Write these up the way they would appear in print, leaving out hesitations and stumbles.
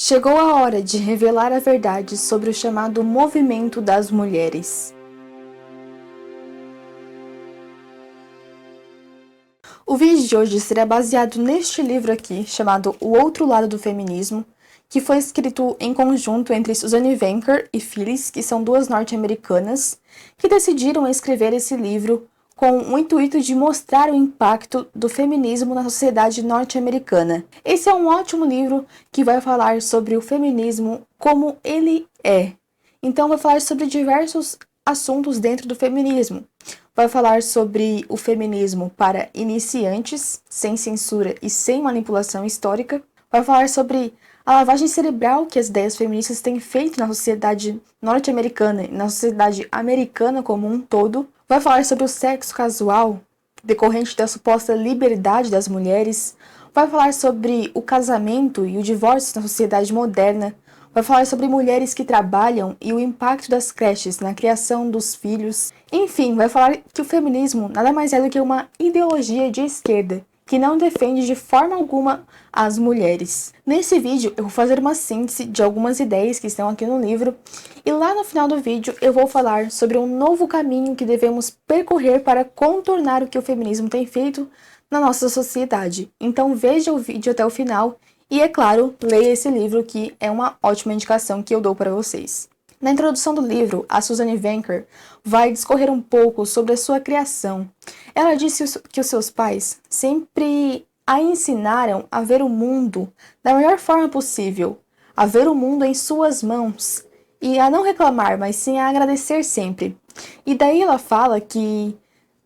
Chegou a hora de revelar a verdade sobre o chamado movimento das mulheres. O vídeo de hoje será baseado neste livro aqui, chamado O Outro Lado do Feminismo, que foi escrito em conjunto entre Suzanne Venker e Phyllis, que são duas norte-americanas, que decidiram escrever esse livro com o intuito de mostrar o impacto do feminismo na sociedade norte-americana. Esse é um ótimo livro que vai falar sobre o feminismo como ele é. Então vai falar sobre diversos assuntos dentro do feminismo. Vai falar sobre o feminismo para iniciantes, sem censura e sem manipulação histórica. Vai falar sobre a lavagem cerebral que as ideias feministas têm feito na sociedade norte-americana e na sociedade americana como um todo. Vai falar sobre o sexo casual, decorrente da suposta liberdade das mulheres. Vai falar sobre o casamento e o divórcio na sociedade moderna. Vai falar sobre mulheres que trabalham e o impacto das creches na criação dos filhos. Enfim, vai falar que o feminismo nada mais é do que uma ideologia de esquerda, que não defende de forma alguma as mulheres. Nesse vídeo eu vou fazer uma síntese de algumas ideias que estão aqui no livro e lá no final do vídeo eu vou falar sobre um novo caminho que devemos percorrer para contornar o que o feminismo tem feito na nossa sociedade. Então veja o vídeo até o final e, é claro, leia esse livro que é uma ótima indicação que eu dou para vocês. Na introdução do livro, a Suzanne Venker vai discorrer um pouco sobre a sua criação. Ela disse que os seus pais sempre a ensinaram a ver o mundo da melhor forma possível, a ver o mundo em suas mãos e a não reclamar, mas sim a agradecer sempre. E daí ela fala que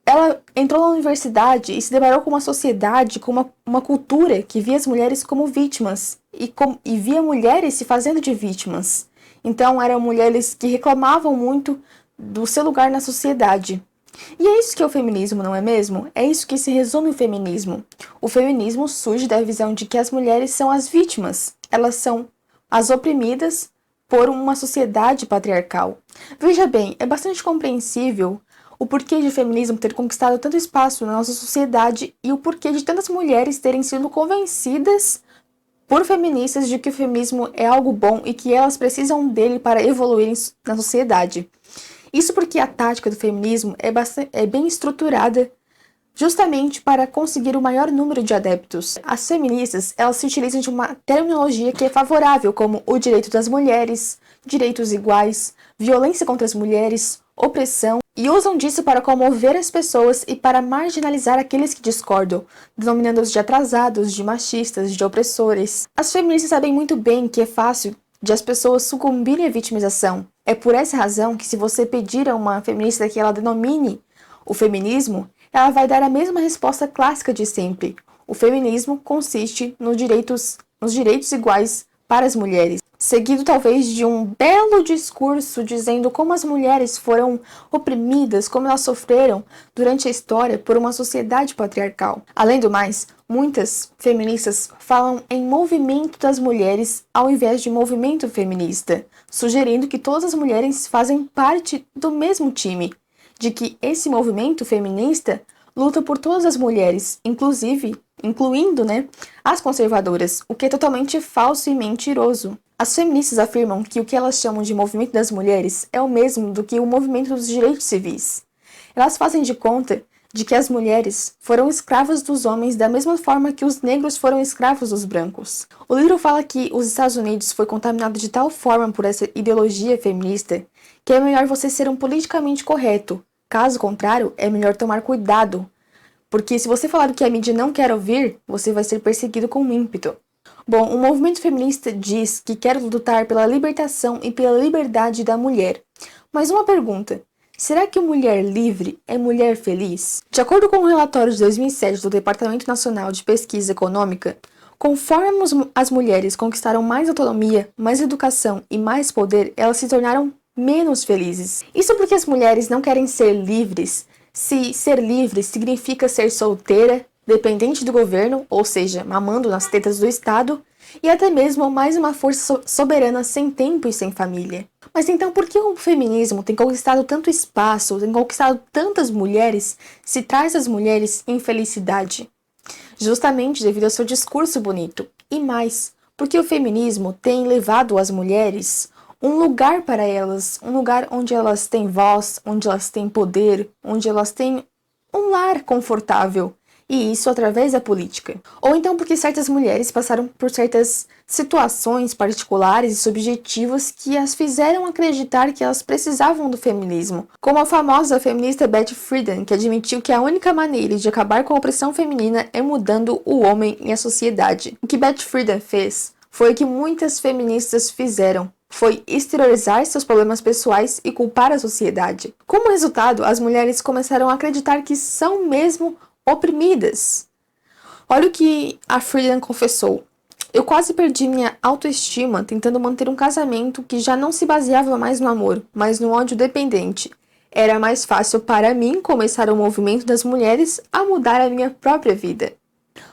ela entrou na universidade e se deparou com uma sociedade, com uma cultura que via as mulheres como vítimas e via mulheres se fazendo de vítimas. Então eram mulheres que reclamavam muito do seu lugar na sociedade. E é isso que é o feminismo, não é mesmo? É isso que se resume o feminismo. O feminismo surge da visão de que as mulheres são as vítimas. Elas são as oprimidas por uma sociedade patriarcal. Veja bem, é bastante compreensível o porquê de o feminismo ter conquistado tanto espaço na nossa sociedade e o porquê de tantas mulheres terem sido convencidas por feministas de que o feminismo é algo bom e que elas precisam dele para evoluírem na sociedade. Isso porque a tática do feminismo é bem estruturada justamente para conseguir o maior número de adeptos. As feministas, elas se utilizam de uma terminologia que é favorável, como o direito das mulheres, direitos iguais, violência contra as mulheres, opressão, e usam disso para comover as pessoas e para marginalizar aqueles que discordam, denominando-os de atrasados, de machistas, de opressores. As feministas sabem muito bem que é fácil de as pessoas sucumbirem à vitimização. É por essa razão que, se você pedir a uma feminista que ela denomine o feminismo, ela vai dar a mesma resposta clássica de sempre. O feminismo consiste nos direitos iguais para as mulheres, seguido talvez de um belo discurso dizendo como as mulheres foram oprimidas, como elas sofreram durante a história por uma sociedade patriarcal. Além do mais, muitas feministas falam em movimento das mulheres ao invés de movimento feminista, sugerindo que todas as mulheres fazem parte do mesmo time, de que esse movimento feminista luta por todas as mulheres, incluindo as conservadoras, o que é totalmente falso e mentiroso. As feministas afirmam que o que elas chamam de movimento das mulheres é o mesmo do que o movimento dos direitos civis. Elas fazem de conta de que as mulheres foram escravas dos homens da mesma forma que os negros foram escravos dos brancos. O livro fala que os Estados Unidos foi contaminado de tal forma por essa ideologia feminista que é melhor você ser um politicamente correto. Caso contrário, é melhor tomar cuidado, porque se você falar o que a mídia não quer ouvir, você vai ser perseguido com ímpeto. Bom, o movimento feminista diz que quer lutar pela libertação e pela liberdade da mulher. Mas uma pergunta, será que mulher livre é mulher feliz? De acordo com o relatório de 2007 do Departamento Nacional de Pesquisa Econômica, conforme as mulheres conquistaram mais autonomia, mais educação e mais poder, elas se tornaram menos felizes. Isso porque as mulheres não querem ser livres, se ser livre significa ser solteira, dependente do governo, ou seja, mamando nas tetas do Estado, e até mesmo mais uma força soberana sem tempo e sem família. Mas então por que o feminismo tem conquistado tanto espaço, tem conquistado tantas mulheres, se traz as mulheres infelicidade? Justamente devido ao seu discurso bonito. E mais, Porque o feminismo tem levado às mulheres um lugar para elas, um lugar onde elas têm voz, onde elas têm poder, onde elas têm um lar confortável. E isso através da política. Ou então porque certas mulheres passaram por certas situações particulares e subjetivas que as fizeram acreditar que elas precisavam do feminismo. Como a famosa feminista Betty Friedan, que admitiu que a única maneira de acabar com a opressão feminina é mudando o homem e a sociedade. O que Betty Friedan fez foi o que muitas feministas fizeram. Foi exteriorizar seus problemas pessoais e culpar a sociedade. Como resultado, as mulheres começaram a acreditar que são mesmo oprimidas. Olha o que a Friedan confessou. Eu quase perdi minha autoestima tentando manter um casamento que já não se baseava mais no amor, mas no ódio dependente. Era mais fácil para mim começar o movimento das mulheres a mudar a minha própria vida.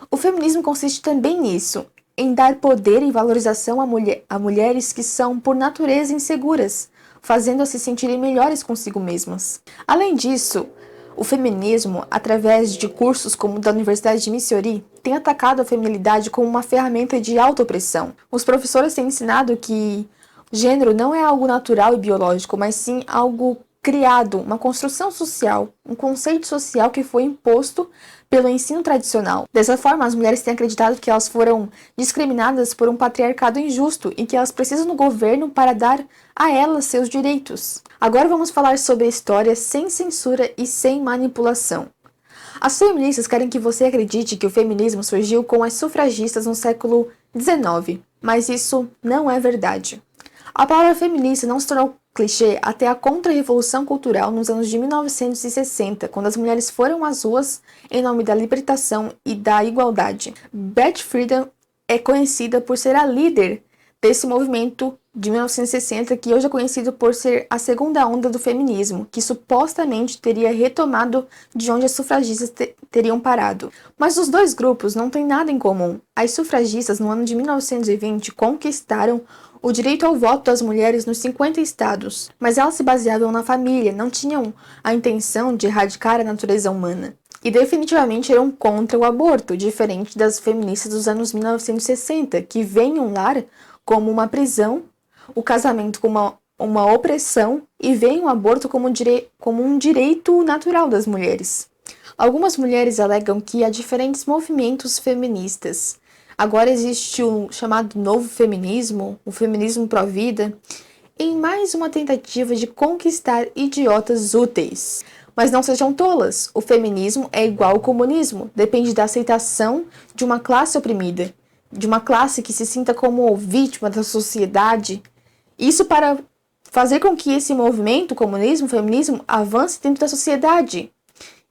O feminismo consiste também nisso, em dar poder e valorização a mulheres que são, por natureza, inseguras, fazendo-as se sentirem melhores consigo mesmas. Além disso, o feminismo, através de cursos como o da Universidade de Missouri, tem atacado a feminilidade como uma ferramenta de autoopressão. Os professores têm ensinado que gênero não é algo natural e biológico, mas sim algo criado, uma construção social, um conceito social que foi imposto pelo ensino tradicional. Dessa forma, as mulheres têm acreditado que elas foram discriminadas por um patriarcado injusto e que elas precisam do governo para dar a elas seus direitos. Agora vamos falar sobre a história sem censura e sem manipulação. As feministas querem que você acredite que o feminismo surgiu com as sufragistas no século XIX, mas isso não é verdade. A palavra feminista não se tornou clichê até a Contra-Revolução Cultural nos anos de 1960, quando as mulheres foram às ruas em nome da libertação e da igualdade. Betty Friedan é conhecida por ser a líder desse movimento de 1960, que hoje é conhecido por ser a segunda onda do feminismo, que supostamente teria retomado de onde as sufragistas teriam parado. Mas os dois grupos não têm nada em comum. As sufragistas, no ano de 1920, conquistaram o direito ao voto das mulheres nos 50 estados, mas elas se baseavam na família, não tinham a intenção de erradicar a natureza humana. E definitivamente eram contra o aborto, diferente das feministas dos anos 1960, que veem o lar como uma prisão, o casamento como uma opressão e veem o aborto como um direito natural das mulheres. Algumas mulheres alegam que há diferentes movimentos feministas. Agora existe o chamado novo feminismo, o feminismo pró-vida, em mais uma tentativa de conquistar idiotas úteis. Mas não sejam tolas, o feminismo é igual ao comunismo, depende da aceitação de uma classe oprimida, de uma classe que se sinta como vítima da sociedade. Isso para fazer com que esse movimento, comunismo, feminismo, avance dentro da sociedade.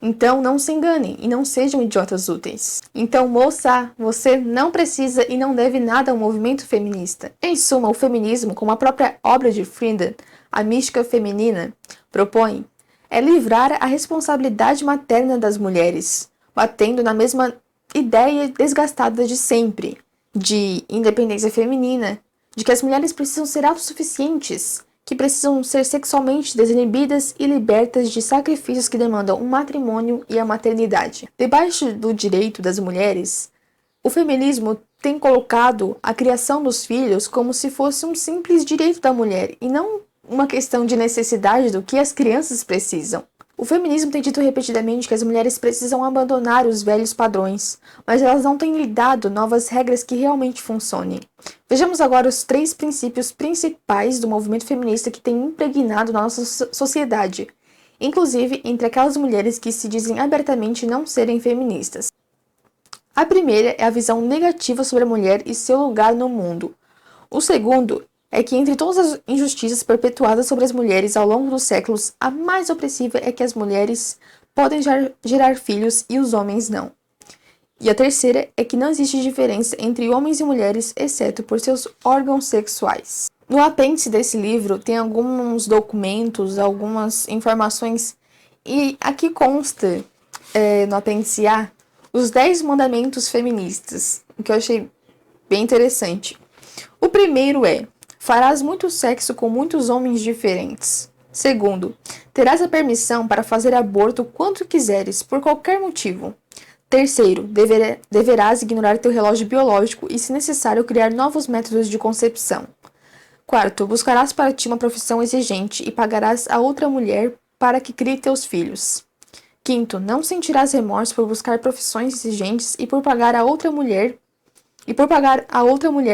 Então, não se enganem e não sejam idiotas úteis. Então, moça, você não precisa e não deve nada ao movimento feminista. Em suma, o feminismo, como a própria obra de Friedan, a mística feminina, propõe, é livrar a responsabilidade materna das mulheres, batendo na mesma ideia desgastada de sempre, de independência feminina, de que as mulheres precisam ser autossuficientes, que precisam ser sexualmente desinibidas e libertas de sacrifícios que demandam um matrimônio e a maternidade. Debaixo do direito das mulheres, o feminismo tem colocado a criação dos filhos como se fosse um simples direito da mulher e não uma questão de necessidade do que as crianças precisam. O feminismo tem dito repetidamente que as mulheres precisam abandonar os velhos padrões, mas elas não têm lhe dado novas regras que realmente funcionem. Vejamos agora os 3 princípios principais do movimento feminista que tem impregnado na nossa sociedade, inclusive entre aquelas mulheres que se dizem abertamente não serem feministas. A primeira é a visão negativa sobre a mulher e seu lugar no mundo. O segundo é que entre todas as injustiças perpetuadas sobre as mulheres ao longo dos séculos, a mais opressiva é que as mulheres podem gerar filhos e os homens não. E a terceira é que não existe diferença entre homens e mulheres, exceto por seus órgãos sexuais. No apêndice desse livro tem alguns documentos, algumas informações, e aqui consta, no apêndice A, os 10 mandamentos feministas, o que eu achei bem interessante. O primeiro é: farás muito sexo com muitos homens diferentes. Segundo, terás a permissão para fazer aborto quanto quiseres, por qualquer motivo. Terceiro, deverás ignorar teu relógio biológico e, se necessário, criar novos métodos de concepção. Quarto, buscarás para ti uma profissão exigente e pagarás a outra mulher para que crie teus filhos. Quinto, não sentirás remorso por buscar profissões exigentes e por pagar a outra mulher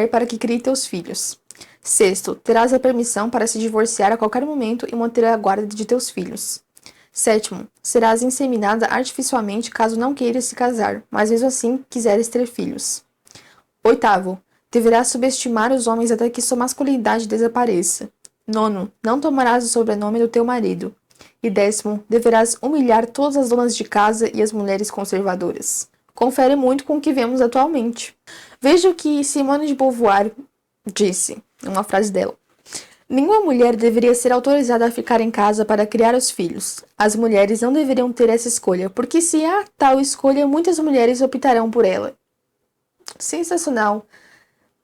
para que crie teus filhos. Sexto, terás a permissão para se divorciar a qualquer momento e manter a guarda de teus filhos. Sétimo, serás inseminada artificialmente caso não queiras se casar, mas mesmo assim quiseres ter filhos. Oitavo, deverás subestimar os homens até que sua masculinidade desapareça. Nono, não tomarás o sobrenome do teu marido. E décimo, deverás humilhar todas as donas de casa e as mulheres conservadoras. Confere muito com o que vemos atualmente. Veja o que Simone de Beauvoir disse, uma frase dela. Nenhuma mulher deveria ser autorizada a ficar em casa para criar os filhos. As mulheres não deveriam ter essa escolha, porque se há tal escolha, muitas mulheres optarão por ela. Sensacional.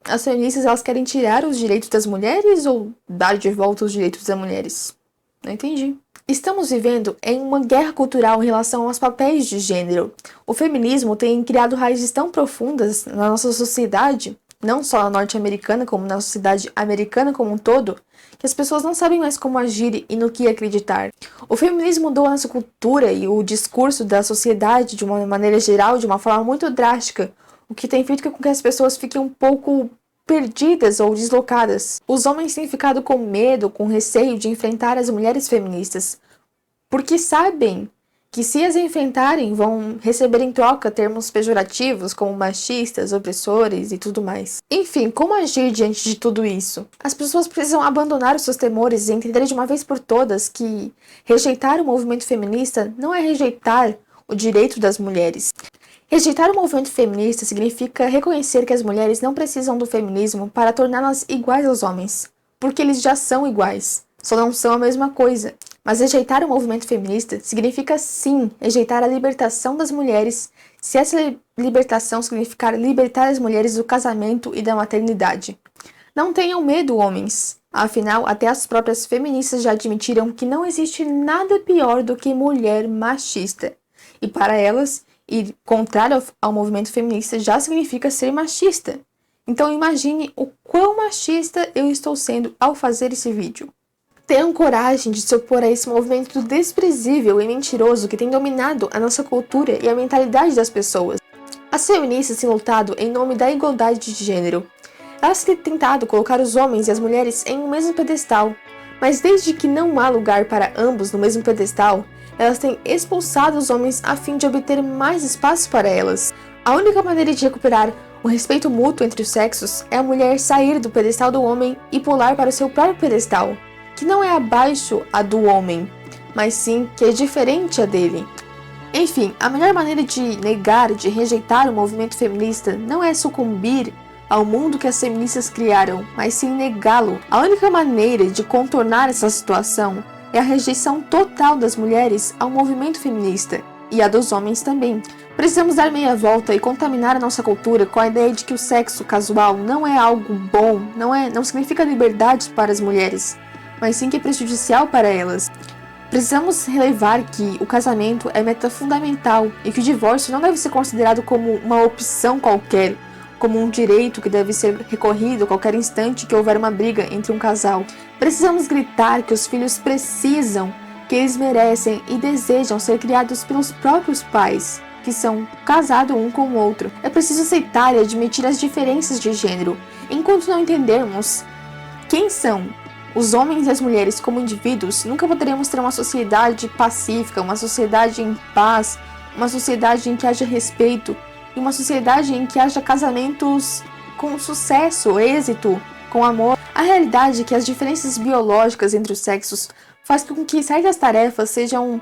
As feministas, elas querem tirar os direitos das mulheres ou dar de volta os direitos das mulheres? Não entendi. Estamos vivendo em uma guerra cultural em relação aos papéis de gênero. O feminismo tem criado raízes tão profundas na nossa sociedade, não só na norte-americana, como na sociedade americana como um todo, que as pessoas não sabem mais como agir e no que acreditar. O feminismo mudou a nossa cultura e o discurso da sociedade de uma maneira geral, de uma forma muito drástica, o que tem feito com que as pessoas fiquem um pouco perdidas ou deslocadas. Os homens têm ficado com medo, com receio de enfrentar as mulheres feministas, porque sabem que se as enfrentarem vão receber em troca termos pejorativos como machistas, opressores e tudo mais. Enfim, como agir diante de tudo isso? As pessoas precisam abandonar os seus temores e entender de uma vez por todas que rejeitar o movimento feminista não é rejeitar o direito das mulheres. Rejeitar o movimento feminista significa reconhecer que as mulheres não precisam do feminismo para torná-las iguais aos homens, porque eles já são iguais, só não são a mesma coisa. Mas rejeitar o movimento feminista significa sim rejeitar a libertação das mulheres, se essa libertação significar libertar as mulheres do casamento e da maternidade. Não tenham medo, homens. Afinal, até as próprias feministas já admitiram que não existe nada pior do que mulher machista. E para elas, ir contrário ao movimento feminista já significa ser machista. Então imagine o quão machista eu estou sendo ao fazer esse vídeo. Tenham coragem de se opor a esse movimento desprezível e mentiroso que tem dominado a nossa cultura e a mentalidade das pessoas. As feministas têm lutado em nome da igualdade de gênero. Elas têm tentado colocar os homens e as mulheres em um mesmo pedestal, mas desde que não há lugar para ambos no mesmo pedestal, elas têm expulsado os homens a fim de obter mais espaço para elas. A única maneira de recuperar o respeito mútuo entre os sexos é a mulher sair do pedestal do homem e pular para o seu próprio pedestal, que não é abaixo a do homem, mas sim que é diferente a dele. Enfim, a melhor maneira de negar, de rejeitar o movimento feminista não é sucumbir ao mundo que as feministas criaram, mas sim negá-lo. A única maneira de contornar essa situação é a rejeição total das mulheres ao movimento feminista, e a dos homens também. Precisamos dar meia volta e contaminar a nossa cultura com a ideia de que o sexo casual não é algo bom, não significa liberdade para as mulheres, mas sim que é prejudicial para elas. Precisamos relevar que o casamento é meta fundamental e que o divórcio não deve ser considerado como uma opção qualquer, como um direito que deve ser recorrido a qualquer instante que houver uma briga entre um casal. Precisamos gritar que os filhos precisam, que eles merecem e desejam ser criados pelos próprios pais, que são casados um com o outro. É preciso aceitar e admitir as diferenças de gênero, enquanto não entendermos quem são os homens e as mulheres como indivíduos, nunca poderemos ter uma sociedade pacífica, uma sociedade em paz, uma sociedade em que haja respeito e uma sociedade em que haja casamentos com sucesso, êxito, com amor. A realidade é que as diferenças biológicas entre os sexos faz com que certas tarefas sejam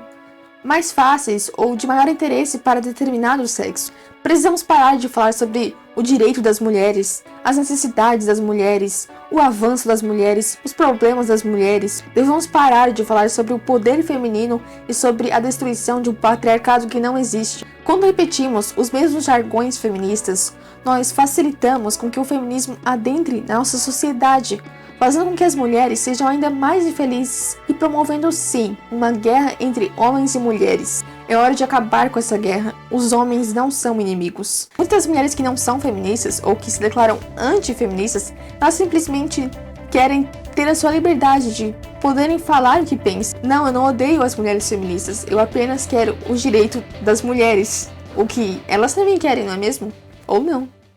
mais fáceis ou de maior interesse para determinado sexo. Precisamos parar de falar sobre o direito das mulheres, as necessidades das mulheres, o avanço das mulheres, os problemas das mulheres. Devemos parar de falar sobre o poder feminino e sobre a destruição de um patriarcado que não existe. Quando repetimos os mesmos jargões feministas, nós facilitamos com que o feminismo adentre na nossa sociedade, fazendo com que as mulheres sejam ainda mais infelizes e promovendo, sim, uma guerra entre homens e mulheres. É hora de acabar com essa guerra. Os homens não são inimigos. Muitas mulheres que não são feministas ou que se declaram antifeministas, elas simplesmente querem ter a sua liberdade de poderem falar o que pensam. Não, eu não odeio as mulheres feministas. Eu apenas quero o direito das mulheres. O que elas também querem, não é mesmo? Ou não.